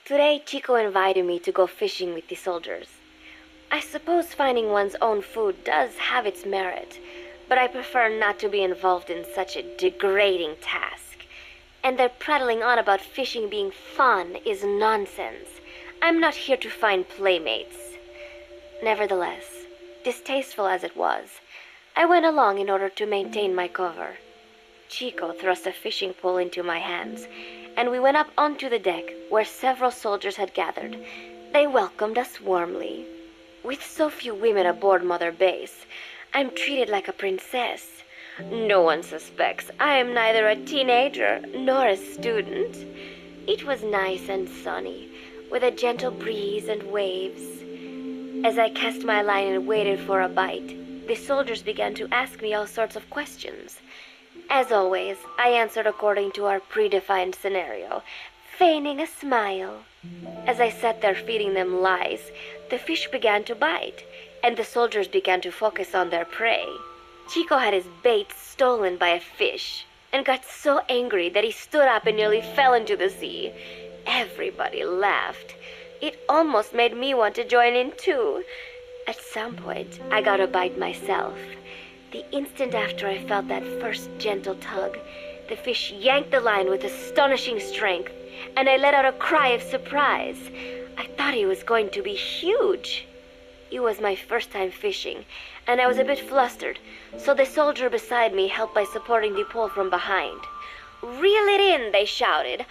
Today, Chico invited me to go fishing with the soldiers. I suppose finding one's own food does have its merit, but I prefer not to be involved in such a degrading task. And their prattling on about fishing being fun is nonsense. I'm not here to find playmates. Nevertheless, distasteful as it was, I went along in order to maintain my cover. Chico thrust a fishing pole into my hands, and we went up onto the deck where several soldiers had gathered. They welcomed us warmly. With so few women aboard Mother Base, I'm treated like a princess. No one suspects I am neither a teenager nor a student. It was nice and sunny, with a gentle breeze and waves. As I cast my line and waited for a bite, the soldiers began to ask me all sorts of questions. As always, I answered according to our predefined scenario, feigning a smile. As I sat there feeding them lies, the fish began to bite, and the soldiers began to focus on their prey. Chico had his bait stolen by a fish, and got so angry that he stood up and nearly fell into the sea. Everybody laughed. It almost made me want to join in too. At some point, I got a bite myself. The instant after I felt that first gentle tug, the fish yanked the line with astonishing strength, and I let out a cry of surprise. I thought he was going to be huge. It was my first time fishing, and I was a bit flustered, so the soldier beside me helped by supporting the pole from behind. "Reel it in," they shouted.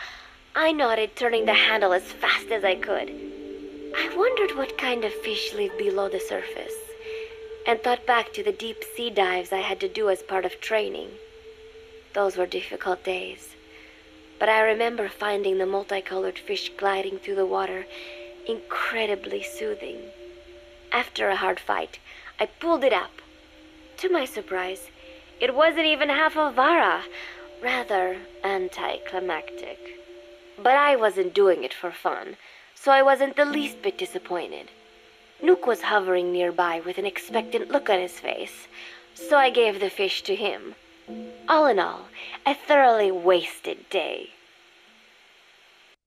I nodded, turning the handle as fast as I could. I wondered what kind of fish lived below the surface, and thought back to the deep sea dives I had to do as part of training. Those were difficult days, but I remember finding the multicolored fish gliding through the water incredibly soothing. After a hard fight, I pulled it up. To my surprise, it wasn't even half a vara, rather anticlimactic. But I wasn't doing it for fun, so I wasn't the least bit disappointed. Nook was hovering nearby with an expectant look on his face, so I gave the fish to him. All in all, a thoroughly wasted day.